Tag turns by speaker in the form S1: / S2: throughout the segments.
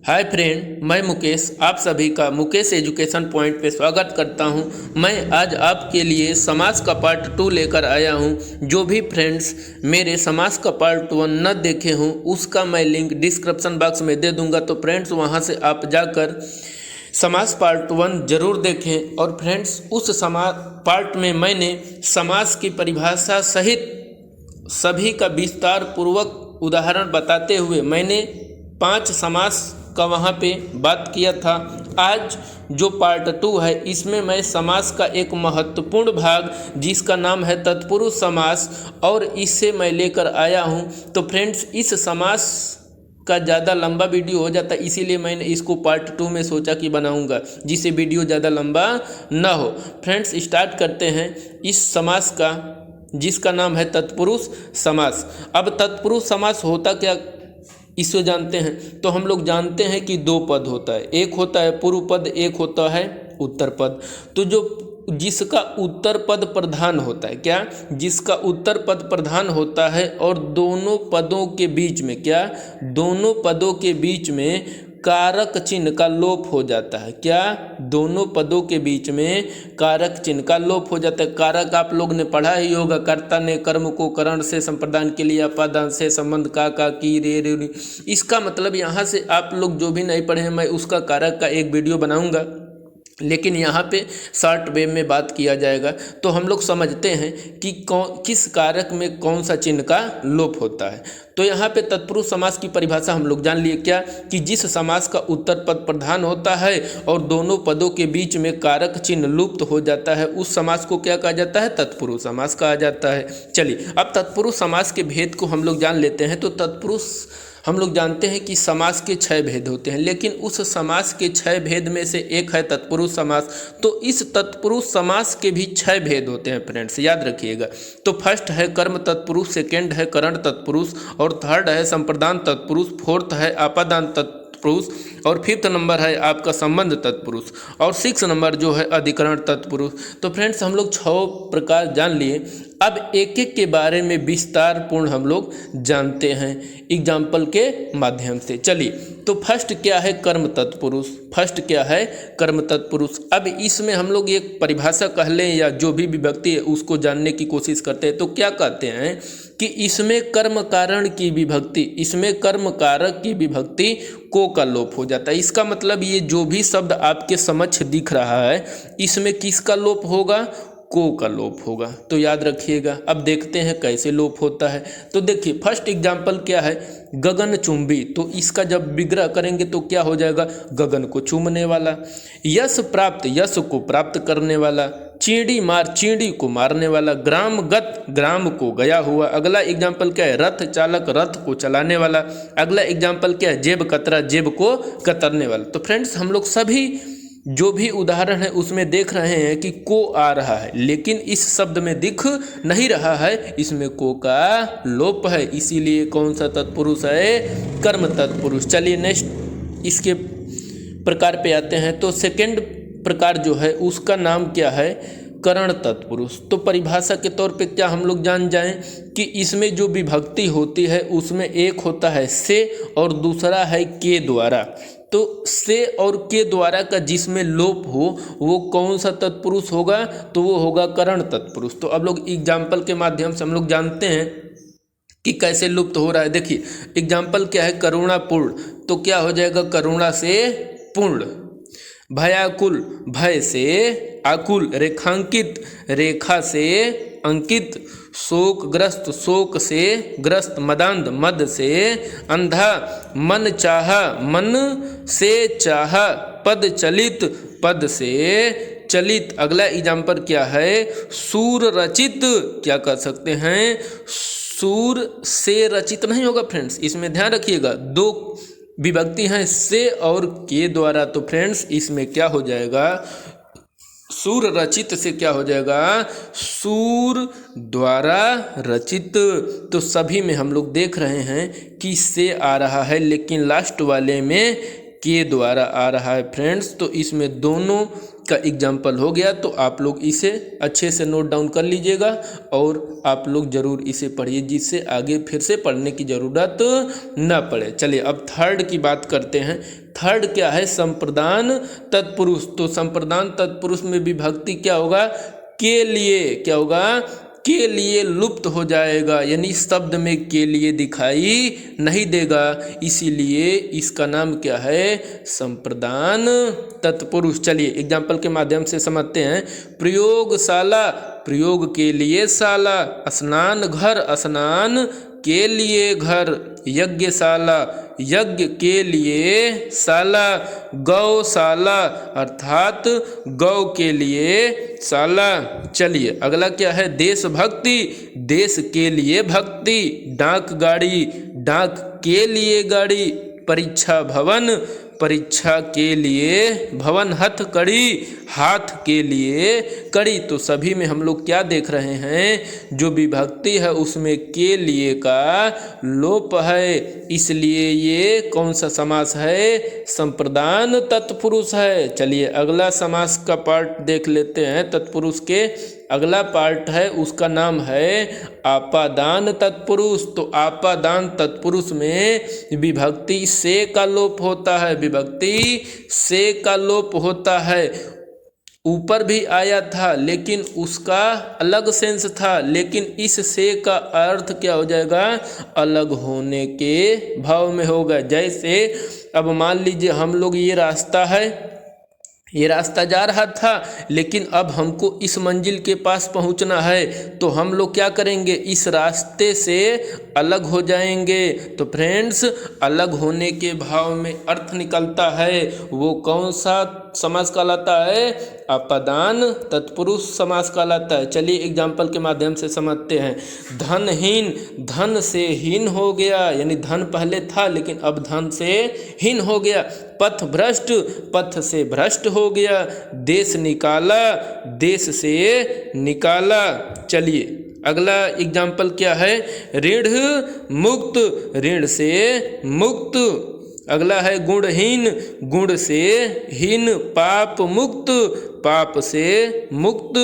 S1: Hi friend, मैं मुकेश आप सभी का मुकेश एजुकेशन पॉइंट पे स्वागत करता हूं। मैं आज आपके लिए समास का पार्ट 2 लेकर आया हूं। जो भी फ्रेंड्स मेरे समास का पार्ट 1 न देखे हों उसका मैं लिंक डिस्क्रिप्शन बॉक्स में दे दूंगा, तो फ्रेंड्स वहां से आप जाकर समास पार्ट 1 जरूर देखें। और फ्रेंड्स उस समास पार्ट में मैंने समास की परिभाषा सहित सभी का विस्तार पूर्वक उदाहरण बताते हुए मैंने 5 समास का वहाँ पे बात किया था। आज जो पार्ट 2 है इसमें मैं समास का एक महत्वपूर्ण भाग जिसका नाम है तत्पुरुष समास और इससे मैं लेकर आया हूँ। तो फ्रेंड्स इस समास का ज़्यादा लंबा वीडियो हो जाता है, इसीलिए मैंने इसको पार्ट 2 में सोचा कि बनाऊंगा जिससे वीडियो ज़्यादा लंबा ना हो। फ्रेंड्स स्टार्ट करते हैं इस समास का जिसका नाम है तत्पुरुष समास। अब तत्पुरुष समास होता क्या इसे जानते हैं। तो हम लोग जानते हैं कि 2 पद होता है, एक होता है पूर्व पद, एक होता है उत्तर पद। तो जो जिसका उत्तर पद प्रधान होता है, क्या जिसका उत्तर पद प्रधान होता है और दोनों पदों के बीच में दोनों पदों के बीच में कारक चिन्ह का लोप हो जाता है। क्या दोनों पदों के बीच में कारक चिन्ह का लोप हो जाता है। कारक आप लोग ने पढ़ा ही होगा, कर्ता ने कर्म को करण से संप्रदान के लिए अपादान से संबंध का की रे। इसका मतलब यहाँ से आप लोग जो भी नहीं पढ़े हैं मैं उसका कारक का एक वीडियो बनाऊंगा, लेकिन यहाँ पे शॉर्ट वे में बात किया जाएगा। तो हम लोग समझते हैं कि किस कारक में कौन सा चिन्ह का लोप होता है। तो यहाँ पे तत्पुरुष समास की परिभाषा हम लोग जान लिए, क्या कि जिस समास का उत्तर पद प्रधान होता है और दोनों पदों के बीच में कारक चिन्ह लुप्त हो जाता है उस समास को क्या कहा जाता है, तत्पुरुष समास कहा जाता है। चलिए अब तत्पुरुष समास के भेद को हम लोग जान लेते हैं। तो तत्पुरुष हम लोग जानते हैं कि समास के 6 भेद होते हैं, लेकिन उस समास के 6 भेद में से एक है तत्पुरुष समास। तो इस तत्पुरुष समास के भी 6 भेद होते हैं फ्रेंड्स, याद रखिएगा। तो फर्स्ट है कर्म तत्पुरुष, सेकेंड है करण तत्पुरुष और थर्ड है संप्रदान तत्पुरुष, फोर्थ है आपादान तत्पुरुष और फिफ्थ नंबर है आपका संबंध तत्पुरुष और 6 नंबर जो है अधिकरण तत्पुरुष। तो फ्रेंड्स हम लोग 6 प्रकार जान लिए। अब एक एक के बारे में विस्तार पूर्ण हम लोग जानते हैं एग्जाम्पल के माध्यम से। चलिए तो फर्स्ट क्या है, कर्म तत्पुरुष। फर्स्ट क्या है, कर्म तत्पुरुष। अब इसमें हम लोग एक परिभाषा कह लें या जो भी विभक्ति है उसको जानने की कोशिश करते हैं। तो क्या कहते हैं कि इसमें कर्म कारण की विभक्ति, इसमें कर्म कारक की विभक्ति को का लोप हो जाता है। इसका मतलब ये जो भी शब्द आपके समक्ष दिख रहा है इसमें किसका लोप होगा, को का लोप होगा। तो याद रखिएगा। अब देखते हैं कैसे लोप होता है। तो देखिए फर्स्ट एग्जाम्पल क्या है, गगनचुंबी। तो इसका जब विग्रह करेंगे तो क्या हो जाएगा, गगन को चूमने वाला। यश प्राप्त, यश को प्राप्त करने वाला। चींटी मार, चींटी को मारने वाला। ग्रामगत, ग्राम को गया हुआ। अगला एग्जाम्पल क्या है, रथ चालक, रथ को चलाने वाला। अगला एग्जाम्पल क्या है, जेब कतरा, जेब को कतरने वाला। तो फ्रेंड्स हम लोग सभी जो भी उदाहरण है उसमें देख रहे हैं कि को आ रहा है, लेकिन इस शब्द में दिख नहीं रहा है, इसमें को का लोप है, इसीलिए कौन सा तत्पुरुष है, कर्म तत्पुरुष। चलिए नेक्स्ट इसके प्रकार पे आते हैं। तो सेकंड प्रकार जो है उसका नाम क्या है, करण तत्पुरुष। तो परिभाषा के तौर पे क्या हम लोग जान जाएं कि इसमें जो विभक्ति होती है उसमें एक होता है से और दूसरा है के द्वारा। तो से और के द्वारा का जिसमें लोप हो वो कौन सा तत्पुरुष होगा, तो वो होगा करण तत्पुरुष। तो अब लोग एग्जाम्पल के माध्यम से हम लोग जानते हैं कि कैसे लुप्त हो रहा है। देखिए एग्जाम्पल क्या है, करुणापूर्ण। तो क्या हो जाएगा, करुणा से पूर्ण। भयाकुल, भय से आकुल। रेखांकित, रेखा से अंकित। शोकग्रस्त, शोक से ग्रस्त। मदांध, मद से अंधा। मन चाहा, मन से चाहा। पद चलित, पद से चलित। अगला एग्जाम्पल क्या है, सूर रचित। क्या कर सकते हैं, सूर से रचित नहीं होगा फ्रेंड्स, इसमें ध्यान रखिएगा। 2 विभक्ति हैं से और के द्वारा। तो फ्रेंड्स इसमें क्या हो जाएगा, सूर रचित से क्या हो जाएगा, सूर द्वारा रचित। तो सभी में हम लोग देख रहे हैं कि से आ रहा है, लेकिन लास्ट वाले में के द्वारा आ रहा है फ्रेंड्स। तो इसमें दोनों का एग्जाम्पल हो गया, तो आप लोग इसे अच्छे से नोट डाउन कर लीजिएगा और आप लोग ज़रूर इसे पढ़िए, जिससे आगे फिर से पढ़ने की ज़रूरत न पड़े। चलिए अब थर्ड की बात करते हैं। थर्ड क्या है? संप्रदान तत्पुरुष। तो संप्रदान तत्पुरुष में विभक्ति क्या होगा? के लिए। क्या होगा? के लिए लुप्त हो जाएगा, यानी शब्द में के लिए दिखाई नहीं देगा, इसीलिए इसका नाम क्या है? संप्रदान तत्पुरुष। चलिए एग्जाम्पल के माध्यम से समझते हैं। प्रयोगशाला, प्रयोग के लिए शाला। स्नान घर, स्नान के लिए घर। यज्ञशाला, यज्ञ के लिए शाला। गौशाला अर्थात गौ के लिए शाला। चलिए अगला क्या है? देशभक्ति, देश के लिए भक्ति। डाक गाड़ी, डाक के लिए गाड़ी। परीक्षा भवन, परीक्षा के लिए भवन। हथकड़ी, हाथ के लिए कड़ी। तो सभी में हम लोग क्या देख रहे हैं? जो विभक्ति है उसमें के लिए का लोप है, इसलिए ये कौन सा समास है? संप्रदान तत्पुरुष है। चलिए अगला समास का पार्ट देख लेते हैं। तत्पुरुष के अगला पार्ट है, उसका नाम है आपादान तत्पुरुष। तो आपादान तत्पुरुष में विभक्ति से का लोप होता है, विभक्ति से का लोप होता है। ऊपर भी आया था लेकिन उसका अलग सेंस था, लेकिन इस से का अर्थ क्या हो जाएगा? अलग होने के भाव में होगा। जैसे अब मान लीजिए हम लोग ये रास्ता है, ये रास्ता जा रहा था, लेकिन अब हमको इस मंजिल के पास पहुंचना है, तो हम लोग क्या करेंगे? इस रास्ते से अलग हो जाएंगे। तो फ्रेंड्स अलग होने के भाव में अर्थ निकलता है, वो कौन सा समास कहलाता है? आपादान तत्पुरुष समास कहलाता है। चलिए एग्जाम्पल के माध्यम से समझते हैं। धनहीन, धन से हीन हो गया, यानी धन पहले था लेकिन अब धन से हीन हो गया। पथ भ्रष्ट, पथ से भ्रष्ट हो गया। देश निकाला, देश से निकाला। चलिए अगला एग्जाम्पल क्या है? ऋण मुक्त, ऋण से मुक्त। अगला है गुणहीन, गुण से हीन। पाप मुक्त, पाप से मुक्त।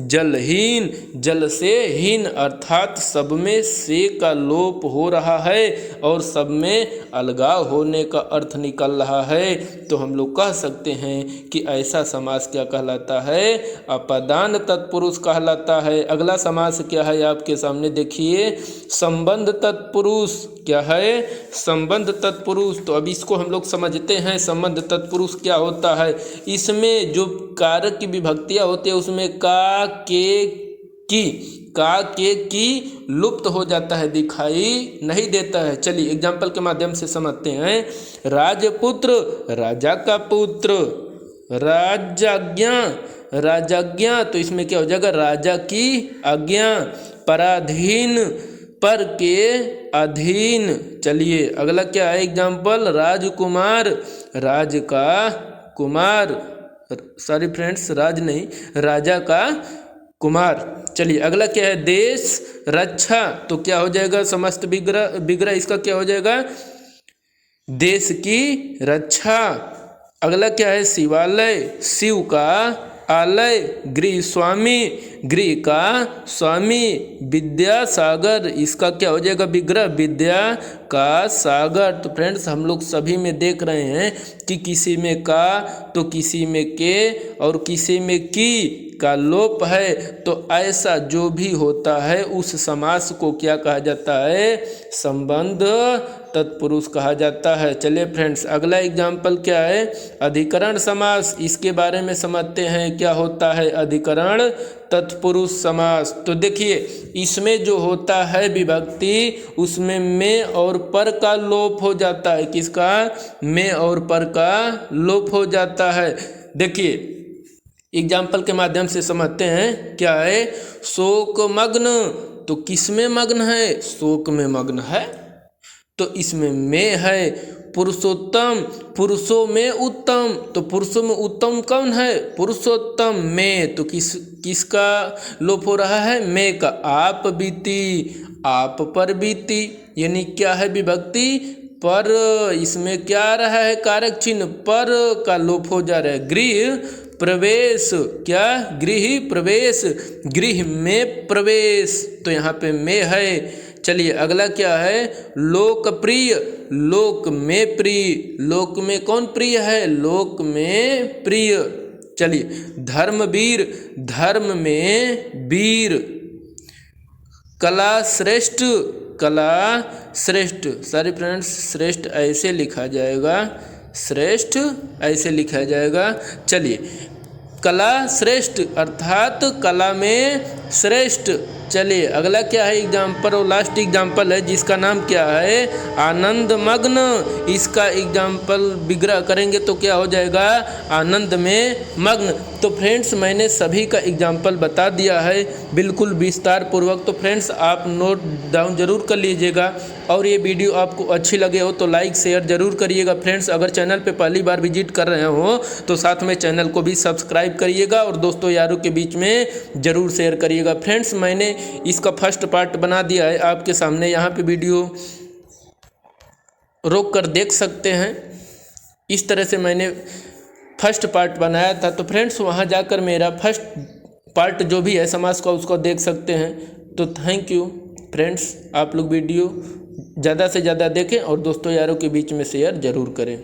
S1: जलहीन, जल से हीन अर्थात सब में से का लोप हो रहा है और सब में अलगाव होने का अर्थ निकल रहा है। तो हम लोग कह सकते हैं कि ऐसा समास क्या कहलाता है? आपादान तत्पुरुष कहलाता है। अगला समास क्या है आपके सामने देखिए, संबंध तत्पुरुष। क्या है? संबंध तत्पुरुष। तो अब इसको हम लोग समझते हैं, संबंध तत्पुरुष क्या होता है। इसमें जो कारक की विभक्तियां होती है उसमें का, के, की, का, के, की लुप्त हो जाता है, दिखाई नहीं देता है। चलिए एग्जाम्पल के माध्यम से समझते हैं। राजपुत्र, राजा का पुत्र। राजाज्ञा, राजाज्ञा, तो इसमें क्या हो जाएगा? राजा की आज्ञा। पराधीन, पर के अधीन। चलिए अगला क्या है एग्जाम्पल? राजकुमार, राज का कुमार। सॉरी फ्रेंड्स, राज नहीं, राजा का कुमार। चलिए अगला क्या है? देश रक्षा। तो क्या हो जाएगा? समस्त विग्रह, विग्रह इसका क्या हो जाएगा? देश की रक्षा। अगला क्या है? शिवालय, शिव का आलय। गृह स्वामी, गृह का स्वामी। विद्या सागर, इसका क्या हो जाएगा? विग्रह, विद्या का सागर। तो फ्रेंड्स हम लोग सभी में देख रहे हैं कि किसी में का तो किसी में के और किसी में की का लोप है। तो ऐसा जो भी होता है उस समास को क्या कहा जाता है? संबंध तत्पुरुष कहा जाता है। चलिए फ्रेंड्स अगला एग्जाम्पल क्या है? अधिकरण समास। इसके बारे में समझते हैं क्या होता है अधिकरण तत्पुरुष समास। तो देखिए इसमें जो होता है विभक्ति, उसमें में और पर का लोप हो जाता है। किसका? में और पर का लोप हो जाता है। देखिए एग्जाम्पल के माध्यम से समझते हैं क्या है? शोक मग्न, तो किस में मग्न है? शोक में मग्न है, तो इसमें में है। पुरुषोत्तम, पुरुषों में उत्तम, तो पुरुषों में उत्तम कौन है? पुरुषोत्तम। में तो किसका लोप हो रहा है? में का। आप बीती, आप पर बीती, यानी क्या है विभक्ति? पर, इसमें क्या आ रहा है कारक चिन्ह, पर का लोप हो जा रहा है। गृह प्रवेश, क्या, गृह प्रवेश, गृह में प्रवेश, तो यहाँ पे में है। चलिए अगला क्या है, लोकप्रिय, लोक में प्रिय, लोक में कौन प्रिय है, लोक में प्रिय। चलिए धर्मवीर, धर्म में वीर। कला श्रेष्ठ, कला श्रेष्ठ, सॉरी फ्रेंड्स, श्रेष्ठ ऐसे लिखा जाएगा, श्रेष्ठ ऐसे लिखा जाएगा। चलिए कला श्रेष्ठ अर्थात कला में श्रेष्ठ। चलिए अगला क्या है एग्जाम्पल, और लास्ट एग्जाम्पल है जिसका नाम क्या है, आनंद मग्न। इसका एग्जाम्पल विग्रह करेंगे तो क्या हो जाएगा, आनंद में मग्न। तो फ्रेंड्स मैंने सभी का एग्जाम्पल बता दिया है बिल्कुल विस्तार पूर्वक। तो फ्रेंड्स आप नोट डाउन जरूर कर लीजिएगा, और ये वीडियो आपको अच्छी लगे हो तो लाइक शेयर जरूर करिएगा। फ्रेंड्स अगर चैनल पे पहली बार विजिट कर रहे हो तो साथ में चैनल को भी सब्सक्राइब करिएगा, और दोस्तों यारों के बीच में ज़रूर शेयर करिएगा। फ्रेंड्स मैंने इसका फर्स्ट पार्ट बना दिया है आपके सामने, यहाँ पे वीडियो रोक कर देख सकते हैं। इस तरह से मैंने फर्स्ट पार्ट बनाया था, तो फ्रेंड्स वहाँ जाकर मेरा फर्स्ट पार्ट जो भी है समास का उसको देख सकते हैं। तो थैंक यू फ्रेंड्स, आप लोग वीडियो ज़्यादा से ज़्यादा देखें और दोस्तों यारों के बीच में शेयर ज़रूर करें।